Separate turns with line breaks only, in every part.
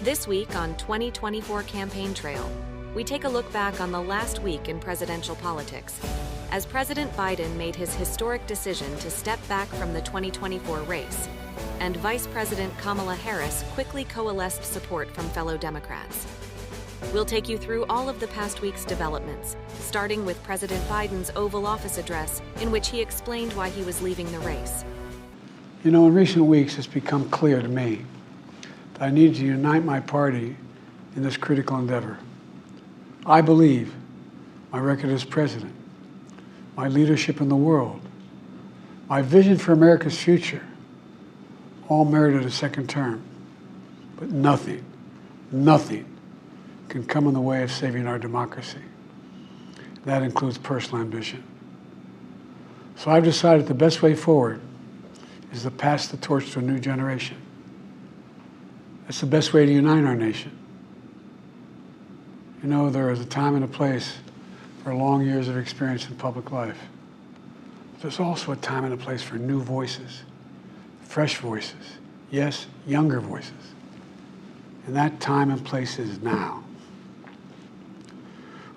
This week on 2024 Campaign Trail, we take a look back on the last week in presidential politics, as President Biden made his historic decision to step back from the 2024 race, and Vice President Kamala Harris quickly coalesced support from fellow Democrats. We'll take you through all of the past week's developments, starting with President Biden's Oval Office address, in which he explained why he was leaving the race.
You know, in recent weeks, it's become clear to me that I need to unite my party in this critical endeavor. I believe my record as president, my leadership in the world, my vision for America's future, all merited a second term. But nothing can come in the way of saving our democracy. That includes personal ambition. So I've decided the best way forward is to pass the torch to a new generation. That's the best way to unite our nation. You know, there is a time and a place for long years of experience in public life. But there's also a time and a place for new voices, fresh voices, yes, younger voices. And that time and place is now.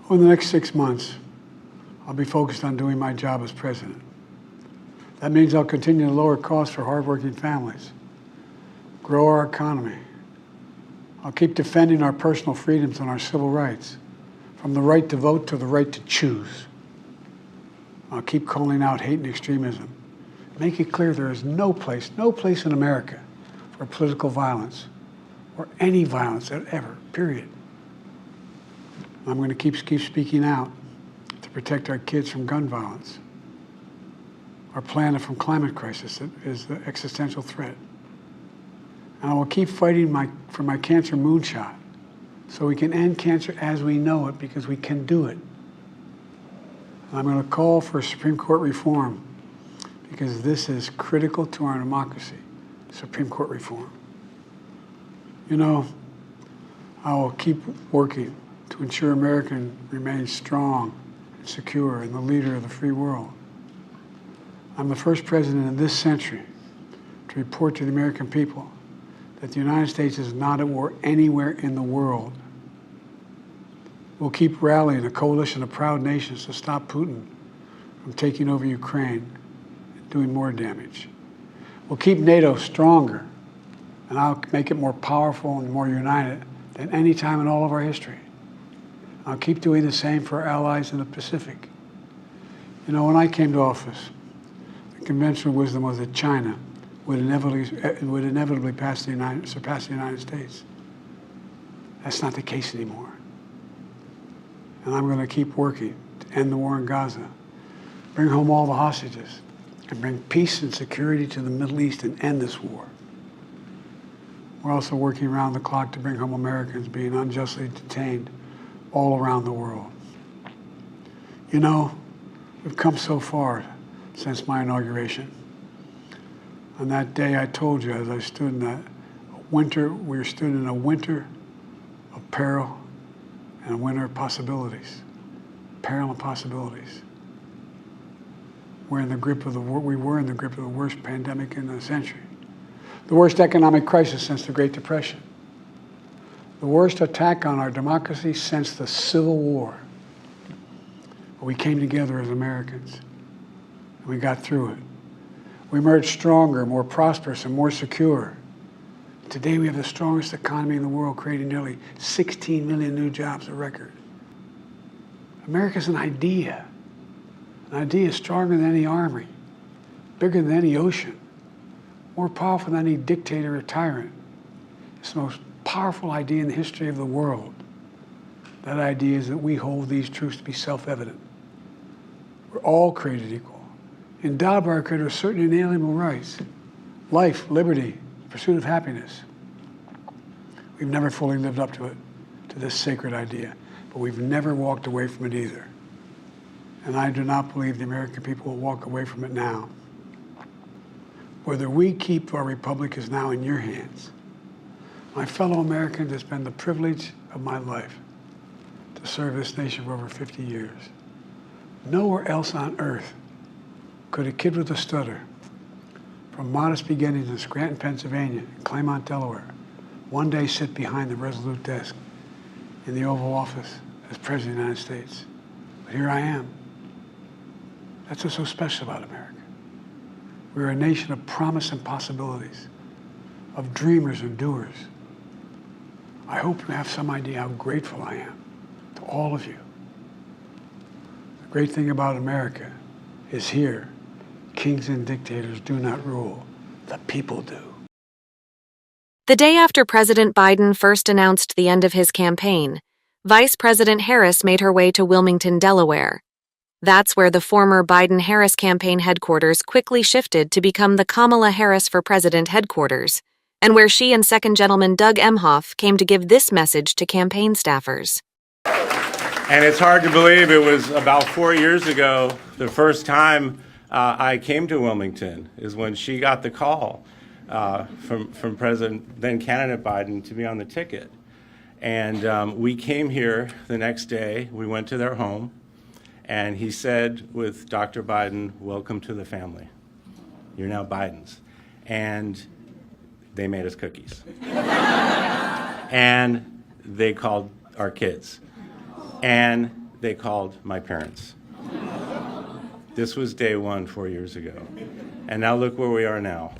Over the next 6 months, I'll be focused on doing my job as president. That means I'll continue to lower costs for hardworking families, grow our economy. I'll keep defending our personal freedoms and our civil rights, from the right to vote to the right to choose. I'll keep calling out hate and extremism. Make it clear there is no place in America for political violence or any violence ever, period. I'm going to keep speaking out to protect our kids from gun violence, our planet from climate crisis that is the existential threat. And I will keep fighting for my cancer moonshot so we can end cancer as we know it, because we can do it. And I'm going to call for Supreme Court reform because this is critical to our democracy, Supreme Court reform. You know, I will keep working to ensure America remains strong and secure and the leader of the free world. I'm the first president in this century to report to the American people that the United States is not at war anywhere in the world. We'll keep rallying a coalition of proud nations to stop Putin from taking over Ukraine and doing more damage. We'll keep NATO stronger, and I'll make it more powerful and more united than any time in all of our history. I'll keep doing the same for our allies in the Pacific. You know, when I came to office, the conventional wisdom was that China would inevitably surpass the United States. That's not the case anymore. And I'm going to keep working to end the war in Gaza, bring home all the hostages, and bring peace and security to the Middle East and end this war. We're also working around the clock to bring home Americans being unjustly detained all around the world. You know, we've come so far since my inauguration. On that day, I told you, as I stood in that winter, we stood in a winter of peril and a winter of possibilities. Peril and possibilities. We were in the grip of the worst pandemic in a century. The worst economic crisis since the Great Depression. The worst attack on our democracy since the Civil War. But we came together as Americans, and we got through it. We emerged stronger, more prosperous, and more secure. Today we have the strongest economy in the world, creating nearly 16 million new jobs, a record. America's an idea stronger than any army, bigger than any ocean, more powerful than any dictator or tyrant. It's the most powerful idea in the history of the world. That idea is that we hold these truths to be self-evident. We're all created equal, endowed by our Creator with certain inalienable rights: life, liberty, pursuit of happiness. We've never fully lived up to this sacred idea, but we've never walked away from it either. And I do not believe the American people will walk away from it now. Whether we keep our republic is now in your hands. My fellow Americans, it's been the privilege of my life to serve this nation for over 50 years. Nowhere else on earth could a kid with a stutter, from modest beginnings in Scranton, Pennsylvania, and Claymont, Delaware, one day sit behind the resolute desk in the Oval Office as President of the United States. But here I am. That's what's so special about America. We're a nation of promise and possibilities, of dreamers and doers. I hope you have some idea how grateful I am to all of you. The great thing about America is here, kings and dictators do not rule, the people do.
The day after President Biden first announced the end of his campaign, Vice President Harris made her way to Wilmington, Delaware. That's where the former Biden-Harris campaign headquarters quickly shifted to become the Kamala Harris for President headquarters, and where she and Second Gentleman Doug Emhoff came to give this message to campaign staffers.
And it's hard to believe it was about 4 years ago, the first time I came to Wilmington, is when she got the call from President, then candidate Biden, to be on the ticket. And we came here the next day, we went to their home, and he said with Dr. Biden, "Welcome to the family. You're now Bidens." And they made us cookies. And they called our kids. And they called my parents. This was day one 4 years ago. And now look where we are now.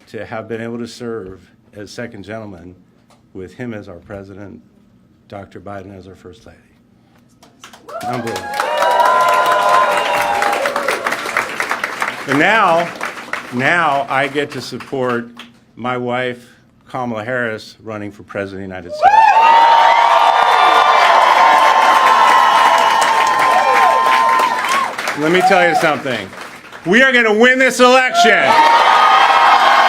To have been able to serve as second gentleman with him as our president, Dr. Biden as our first lady. Unbelievable. And now I get to support my wife, Kamala Harris, running for president of the United States. Let me tell you something. We are going to win this election.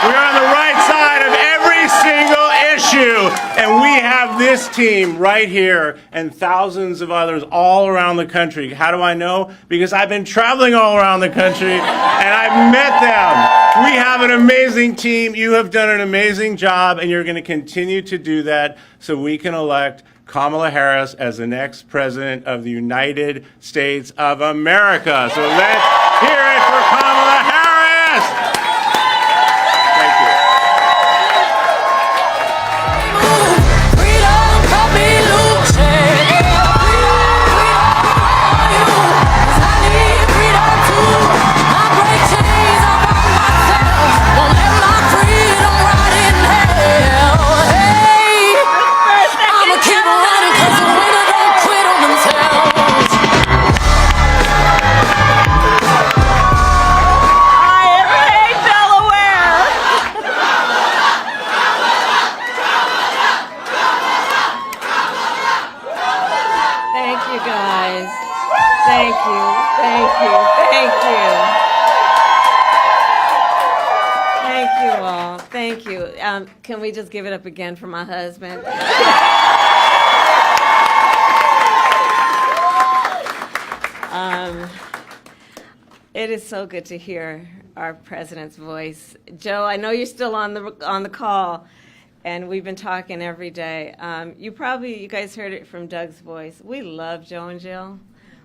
We are on the right side of every single issue, and we have this team right here and thousands of others all around the country. How do I know? Because I've been traveling all around the country, and I've met them. We have an amazing team. You have done an amazing job, and you're going to continue to do that so we can elect Kamala Harris as the next president of the United States of America. So let's hear it for Kamala Harris. Thank you.
Can we just give it up again for my husband? It is so good to hear our president's voice. Joe, I know you're still on the call, and we've been talking every day. You guys heard it from Doug's voice. We love Joe and Jill.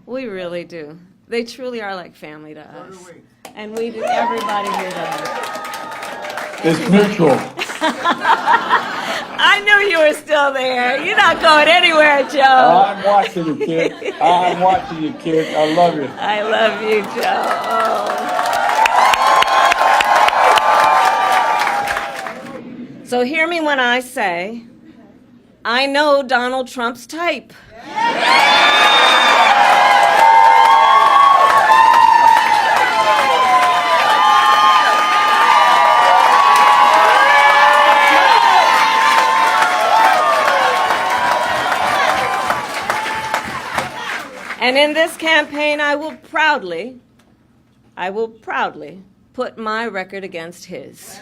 We really do. They truly are like family to us. And we do, everybody here does.
It's mutual.
I knew you were still there. You're not going anywhere, Joe.
I'm watching you, kid. I'm watching you, kid. I love you.
I love you, Joe. So hear me when I say, I know Donald Trump's type. And in this campaign, I will proudly put my record against his.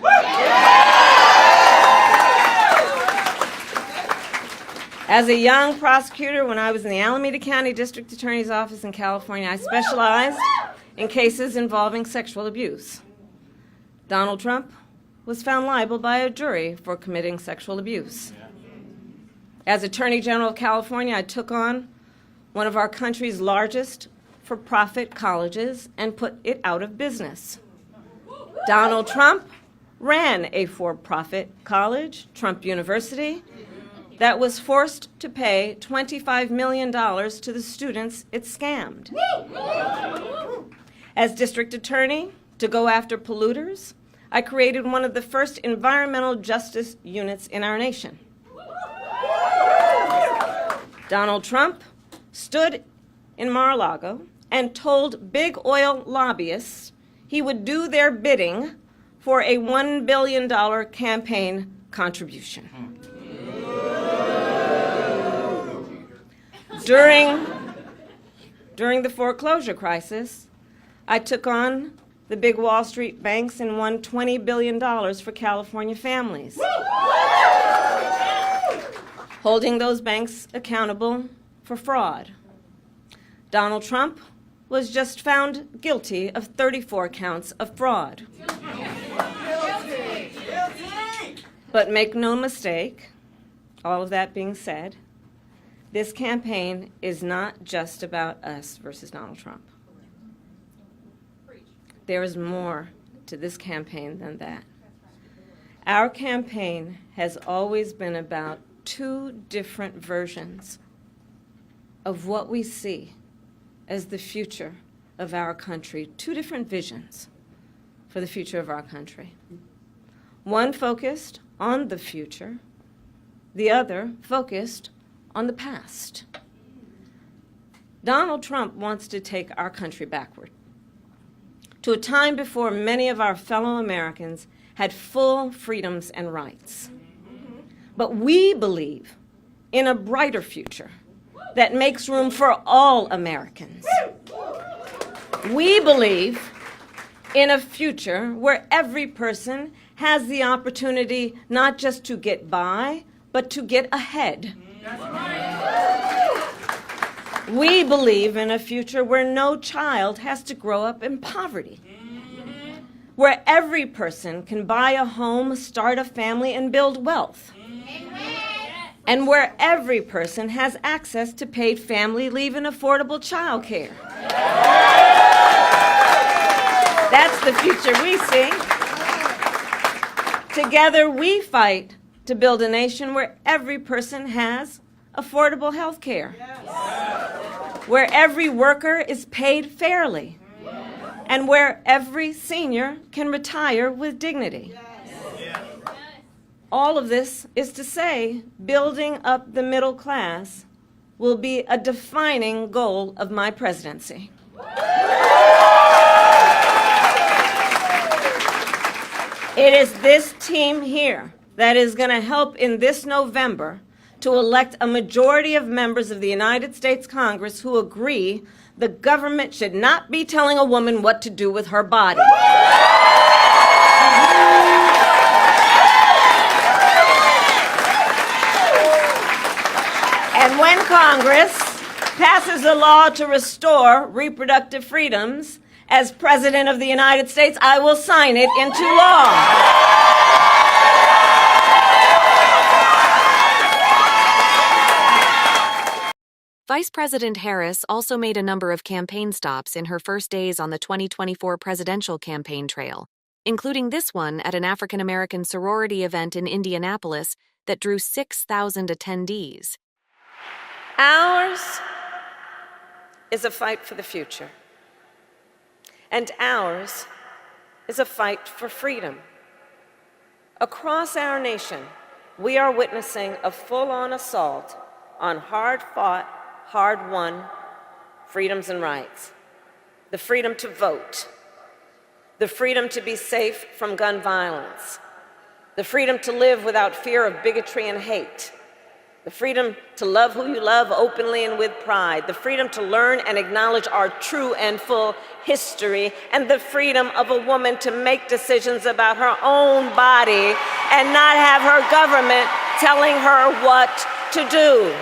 As a young prosecutor, when I was in the Alameda County District Attorney's Office in California, I specialized in cases involving sexual abuse. Donald Trump was found liable by a jury for committing sexual abuse. As Attorney General of California, I took on one of our country's largest for-profit colleges and put it out of business. Donald Trump ran a for-profit college, Trump University, that was forced to pay $25 million to the students it scammed. As district attorney, to go after polluters, I created one of the first environmental justice units in our nation. Donald Trump stood in Mar-a-Lago and told big oil lobbyists he would do their bidding for a $1 billion campaign contribution. During the foreclosure crisis, I took on the big Wall Street banks and won $20 billion for California families, holding those banks accountable for fraud. Donald Trump was just found guilty of 34 counts of fraud. But make no mistake, all of that being said, this campaign is not just about us versus Donald Trump. There is more to this campaign than that. Our campaign has always been about two different versions of what we see as the future of our country, two different visions for the future of our country. One focused on the future, the other focused on the past. Donald Trump wants to take our country backward to a time before many of our fellow Americans had full freedoms and rights. But we believe in a brighter future that makes room for all Americans. We believe in a future where every person has the opportunity not just to get by, but to get ahead. We believe in a future where no child has to grow up in poverty, where every person can buy a home, start a family, and build wealth, and where every person has access to paid family leave and affordable child care. That's the future we see. Together we fight to build a nation where every person has affordable health care, where every worker is paid fairly, and where every senior can retire with dignity. All of this is to say, building up the middle class will be a defining goal of my presidency. It is this team here that is going to help in this November to elect a majority of members of the United States Congress who agree the government should not be telling a woman what to do with her body. And when Congress passes a law to restore reproductive freedoms, as President of the United States, I will sign it into law.
Vice President Harris also made a number of campaign stops in her first days on the 2024 presidential campaign trail, including this one at an African American sorority event in Indianapolis that drew 6,000 attendees.
Ours is a fight for the future, and ours is a fight for freedom. Across our nation, we are witnessing a full-on assault on hard-fought, hard-won freedoms and rights. The freedom to vote, the freedom to be safe from gun violence, the freedom to live without fear of bigotry and hate, the freedom to love who you love openly and with pride, the freedom to learn and acknowledge our true and full history, and the freedom of a woman to make decisions about her own body and not have her government telling her what to do.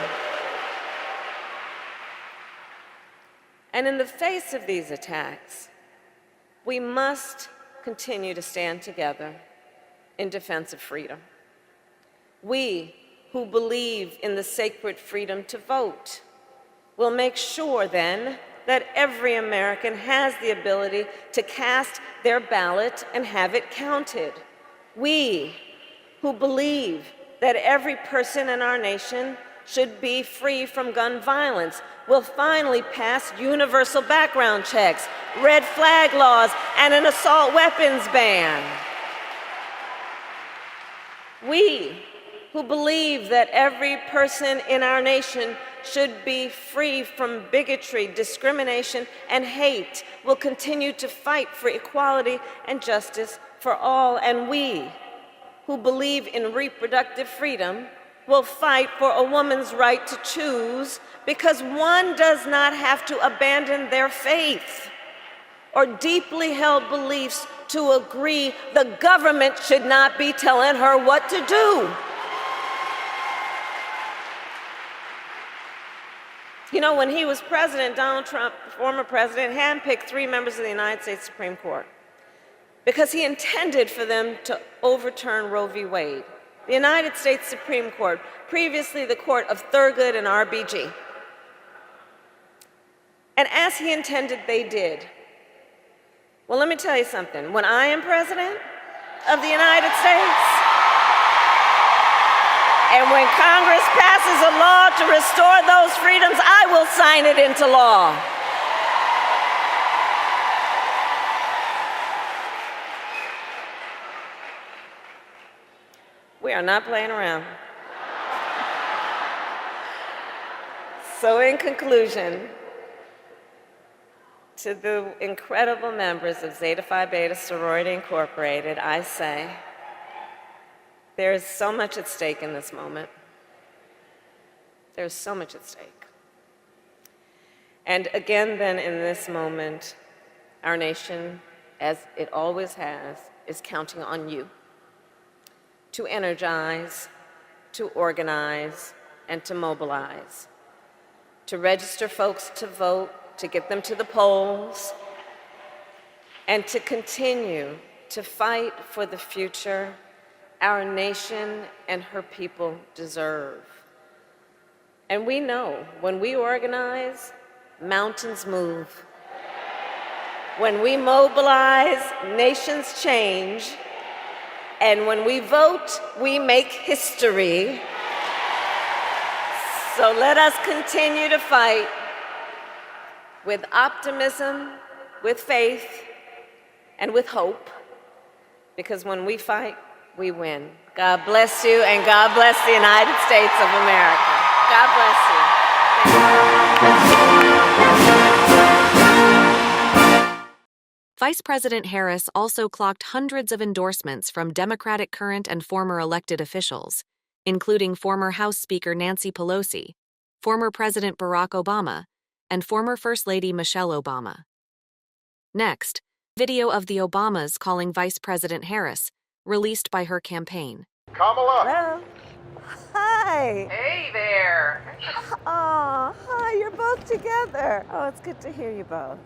And in the face of these attacks, we must continue to stand together in defense of freedom. We who believe in the sacred freedom to vote will make sure then that every American has the ability to cast their ballot and have it counted. We who believe that every person in our nation should be free from gun violence will finally pass universal background checks, red flag laws, and an assault weapons ban. We who believe that every person in our nation should be free from bigotry, discrimination, and hate will continue to fight for equality and justice for all. And we who believe in reproductive freedom will fight for a woman's right to choose, because one does not have to abandon their faith or deeply held beliefs to agree the government should not be telling her what to do. You know, when he was president, Donald Trump, former president, handpicked 3 members of the United States Supreme Court because he intended for them to overturn Roe v. Wade. The United States Supreme Court, previously the court of Thurgood and RBG. And as he intended, they did. Well, let me tell you something. When I am president of the United States, and when Congress passes a law to restore those freedoms, I will sign it into law. We are not playing around. So in conclusion, to the incredible members of Zeta Phi Beta Sorority Incorporated, I say, there is so much at stake in this moment. There's so much at stake. And again, then, in this moment, our nation, as it always has, is counting on you to energize, to organize, and to mobilize, to register folks to vote, to get them to the polls, and to continue to fight for the future our nation and her people deserve. And we know when we organize, mountains move. When we mobilize, nations change. And when we vote, we make history. So let us continue to fight with optimism, with faith, and with hope, because when we fight, we win. God bless you, and God bless the United States of America. God bless you.
Vice President Harris also clocked hundreds of endorsements from Democratic current and former elected officials, including former House Speaker Nancy Pelosi, former President Barack Obama, and former First Lady Michelle Obama. Next, video of the Obamas calling Vice President Harris, released by her campaign.
Kamala.
Hello. Hi.
Hey there.
Oh, hi, you're both together. Oh, it's good to hear you both.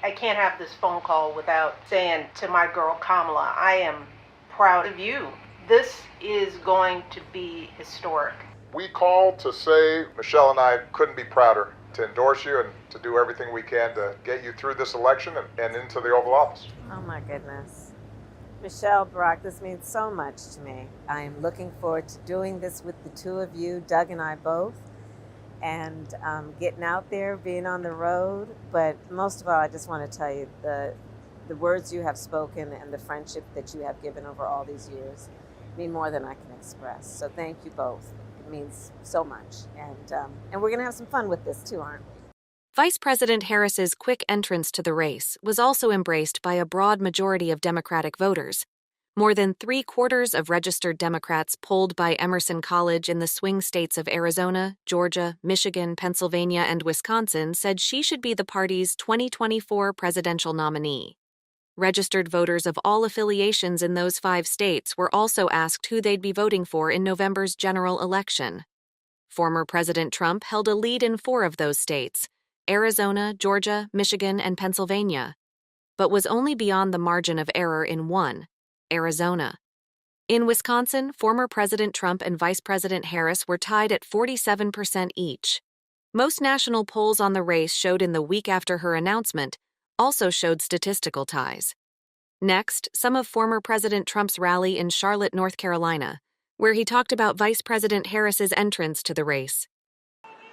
I can't have this phone call without saying to my girl Kamala, I am proud of you. This is going to be historic.
We called to say Michelle and I couldn't be prouder to endorse you and to do everything we can to get you through this election and into the Oval Office.
Oh my goodness. Michelle, Barack, this means so much to me. I am looking forward to doing this with the two of you, Doug and I both, and getting out there, being on the road. But most of all, I just want to tell you the words you have spoken and the friendship that you have given over all these years mean more than I can express. So thank you both. It means so much. And we're going to have some fun with this too, aren't we?
Vice President Harris's quick entrance to the race was also embraced by a broad majority of Democratic voters. More than 3/4 of registered Democrats polled by Emerson College in the swing states of Arizona, Georgia, Michigan, Pennsylvania, and Wisconsin said she should be the party's 2024 presidential nominee. Registered voters of all affiliations in those 5 states were also asked who they'd be voting for in November's general election. Former President Trump held a lead in 4 of those states, Arizona, Georgia, Michigan, and Pennsylvania, but was only beyond the margin of error in 1, Arizona. In Wisconsin, former President Trump and Vice President Harris were tied at 47% each. Most national polls on the race showed in the week after her announcement also showed statistical ties. Next, some of former President Trump's rally in Charlotte, North Carolina, where he talked about Vice President Harris's entrance to the race.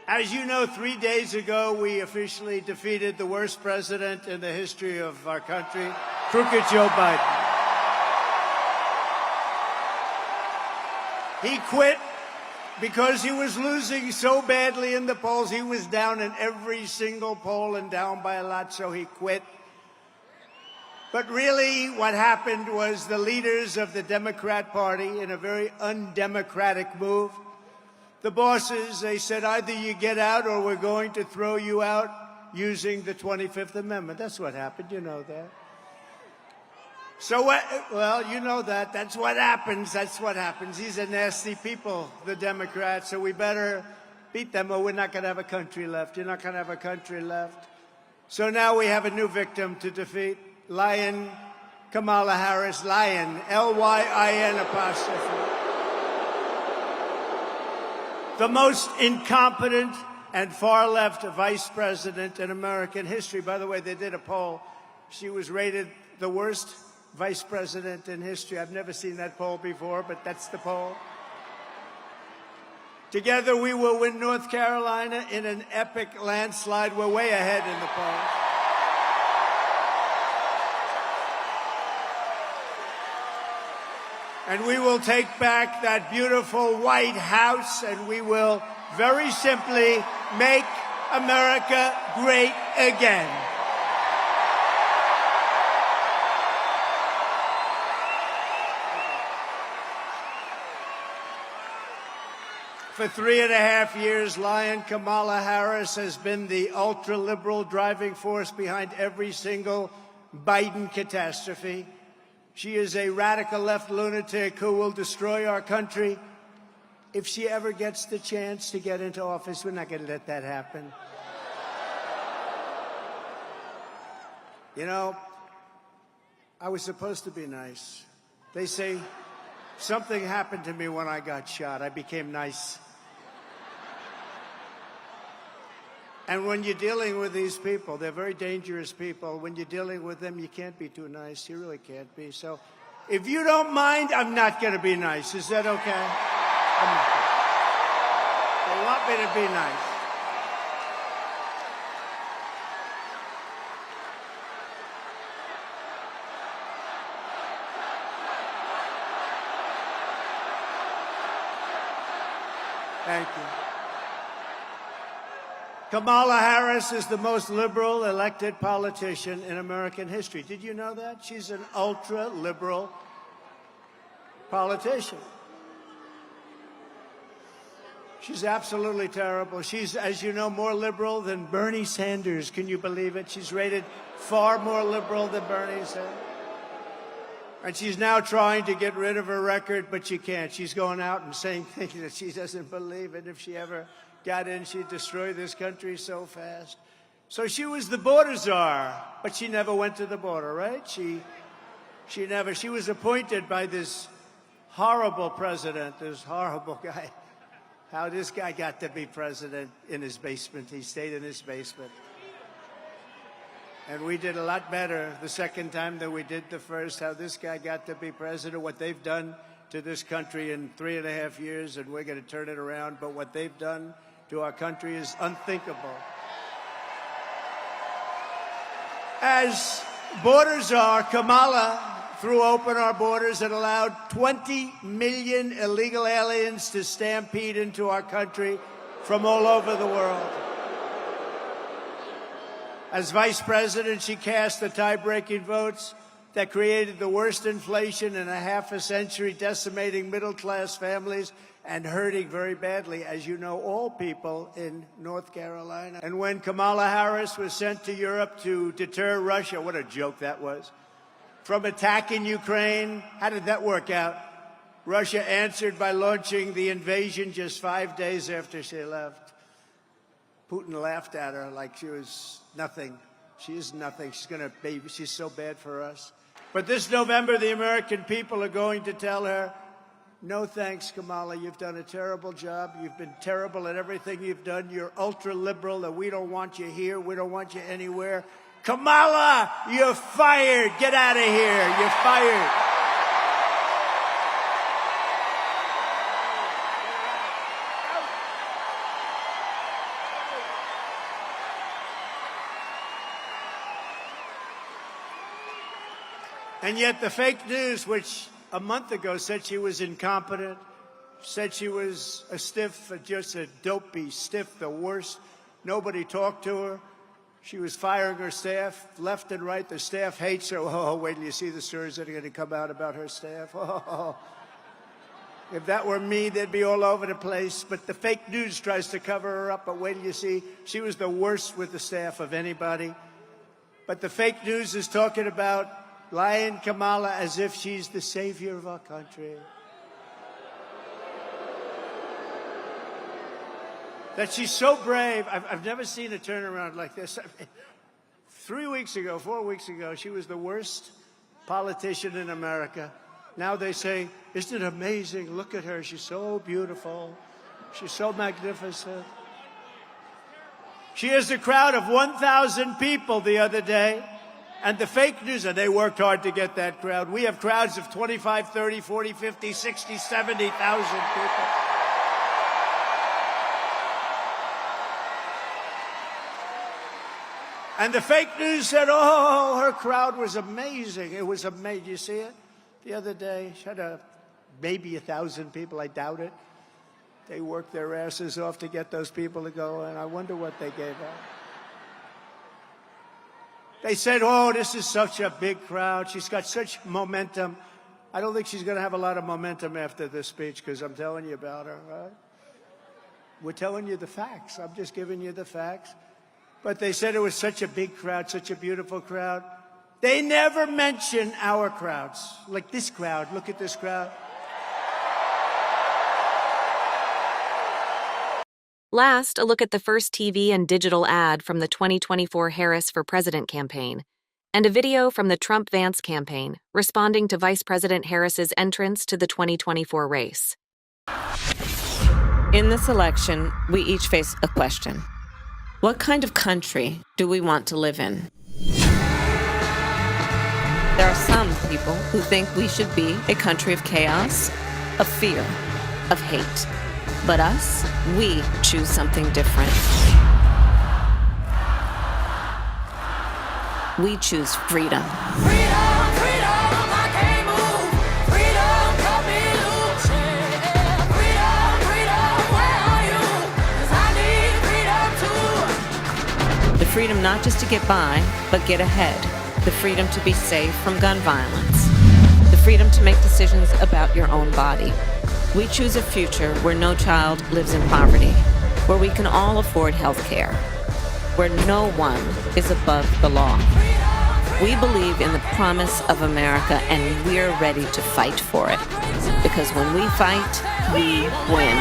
As you know, 3 days ago, we officially defeated the worst president in the history of our country, crooked Joe Biden. He quit because he was losing so badly in the polls. He was down in every single poll and down by a lot, so he quit. But really, what happened was the leaders of the Democrat Party, in a very undemocratic move, the bosses, they said, either you get out or we're going to throw you out using the 25th Amendment. That's what happened. You know that. So what? Well, you know that. That's what happens. That's what happens. These are nasty people, the Democrats, so we better beat them or we're not going to have a country left. You're not going to have a country left. So now we have a new victim to defeat. Lion Kamala Harris, Lion, L-Y-I-N apostrophe. The most incompetent and far-left vice president in American history. By the way, they did a poll. She was rated the worst vice president in history. I've never seen that poll before, but that's the poll. Together, we will win North Carolina in an epic landslide. We're way ahead in the polls. And we will take back that beautiful White House, and we will very simply make America great again. For 3.5 years, Lion Kamala Harris has been the ultra-liberal driving force behind every single Biden catastrophe. She is a radical left lunatic who will destroy our country. If she ever gets the chance to get into office, we're not going to let that happen. You know, I was supposed to be nice. They say something happened to me when I got shot. I became nice. And when you're dealing with these people, they're very dangerous people. When you're dealing with them, you can't be too nice. You really can't be. So if you don't mind, I'm not going to be nice. Is that okay? I'm not going to. They want me to be nice. Thank you. Kamala Harris is the most liberal elected politician in American history. Did you know that? She's an ultra-liberal politician. She's absolutely terrible. She's, as you know, more liberal than Bernie Sanders. Can you believe it? She's rated far more liberal than Bernie Sanders. And she's now trying to get rid of her record, but she can't. She's going out and saying things that she doesn't believe in. If she ever got in, she'd destroy this country so fast. So she was the border czar, but she never went to the border, right? She was appointed by this horrible president, this horrible guy. How this guy got to be president in his basement. He stayed in his basement. And we did a lot better the second time than we did the first. How this guy got to be president, what they've done to this country in 3.5 years, and we're going to turn it around. But what they've done to our country is unthinkable. As border czar, Kamala threw open our borders and allowed 20 million illegal aliens to stampede into our country from all over the world. As vice president, she cast the tie-breaking votes that created the worst inflation in a half a century, decimating middle-class families and hurting very badly, as you know, all people in North Carolina. And when Kamala Harris was sent to Europe to deter Russia, what a joke that was, from attacking Ukraine, how did that work out? Russia answered by launching the invasion just 5 days after she left. Putin laughed at her like she was nothing. She is nothing. She's so bad for us. But this November, the American people are going to tell her, no thanks, Kamala. You've done a terrible job. You've been terrible at everything you've done. You're ultra-liberal, and we don't want you here. We don't want you anywhere. Kamala, you're fired. Get out of here. You're fired. And yet the fake news, which a month ago said she was incompetent, said she was a stiff, just a dopey stiff, the worst. Nobody talked to her. She was firing her staff left and right. The staff hates her. Oh, wait till you see the stories that are going to come out about her staff. Oh. If that were me, they'd be all over the place. But the fake news tries to cover her up. But wait till you see. She was the worst with the staff of anybody. But the fake news is talking about lying Kamala as if she's the savior of our country. That she's so brave. I've never seen a turnaround like this. 4 weeks ago, she was the worst politician in America. Now they say, isn't it amazing? Look at her. She's so beautiful. She's so magnificent. She has a crowd of 1,000 people the other day. And the fake news, and they worked hard to get that crowd. We have crowds of 25, 30, 40, 50, 60, 70,000 people. And the fake news said, oh, her crowd was amazing. It was amazing. You see it? The other day, she had maybe 1,000 people. I doubt it. They worked their asses off to get those people to go, and I wonder what they gave out. They said, oh, this is such a big crowd. She's got such momentum. I don't think she's going to have a lot of momentum after this speech because I'm telling you about her, right? We're telling you the facts. I'm just giving you the facts. But they said it was such a big crowd, such a beautiful crowd. They never mention our crowds. Like this crowd. Look at this crowd.
Last, a look at the first TV and digital ad from the 2024 Harris for President campaign, and a video from the Trump-Vance campaign responding to Vice President Harris's entrance to the 2024 race.
In this election, we each face a question. What kind of country do we want to live in? There are some people who think we should be a country of chaos, of fear, of hate. But us, we choose something different. We choose freedom.
Freedom, freedom, I can't move. Freedom, cut me loose. Freedom, freedom, where are you? 'Cause I need freedom too.
The freedom not just to get by, but get ahead. The freedom to be safe from gun violence. The freedom to make decisions about your own body. We choose a future where no child lives in poverty, where we can all afford health care, where no one is above the law. We believe in the promise of America, and we're ready to fight for it. Because when we fight, we win.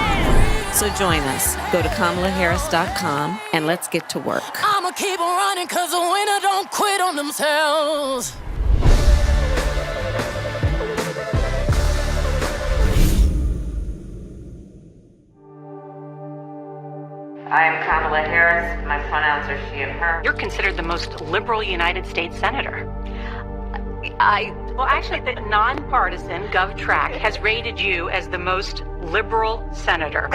So join us. Go to KamalaHarris.com and let's get to work.
I'ma keep on running 'cause the winner don't quit on themselves.
I am Kamala Harris. My pronouns are she and her.
You're considered the most liberal United States senator. Well, actually, the nonpartisan GovTrack has rated you as the most liberal senator.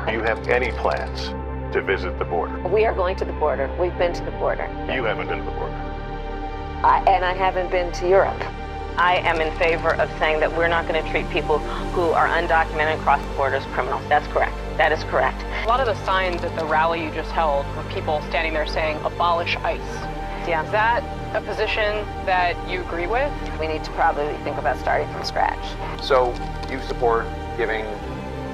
Do you have any plans to visit the border?
We are going to the border. We've been to the border.
You haven't been to the border.
And I haven't been to Europe.
I am in favor of saying that we're not going to treat people who are undocumented and cross the border as criminals. That's correct. That is correct.
A lot of the signs at the rally you just held were people standing there saying, abolish ICE.
Yeah.
Is that a position that you agree with?
We need to probably think about starting from scratch.
So you support giving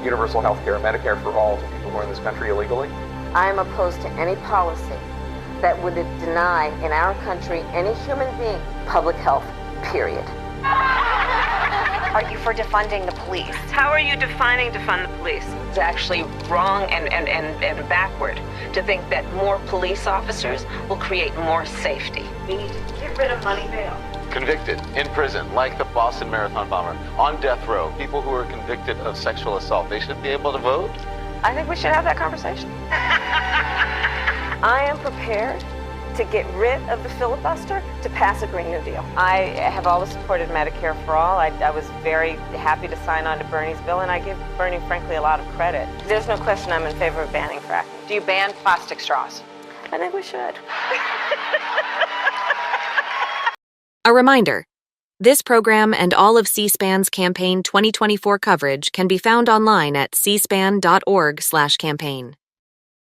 universal health care, Medicare for all to people who are in this country illegally?
I am opposed to any policy that would deny in our country any human being public health, period.
Are you for defunding the police? How are you defining defund the police? It's actually wrong and backward to think that more police officers will create more safety. We need to get rid of money bail.
Convicted, in prison, like the Boston Marathon bomber, on death row, people who are convicted of sexual assault, they should be able to vote?
I think we should have that conversation.
I am prepared to get rid of the filibuster to pass a Green New Deal. I have always supported Medicare for all. I was very happy to sign on to Bernie's bill, and I give Bernie, frankly, a lot of credit. There's no question I'm in favor of banning fracking.
Do you ban plastic straws?
I think we should.
A reminder, this program and all of C-SPAN's campaign 2024 coverage can be found online at cspan.org/campaign.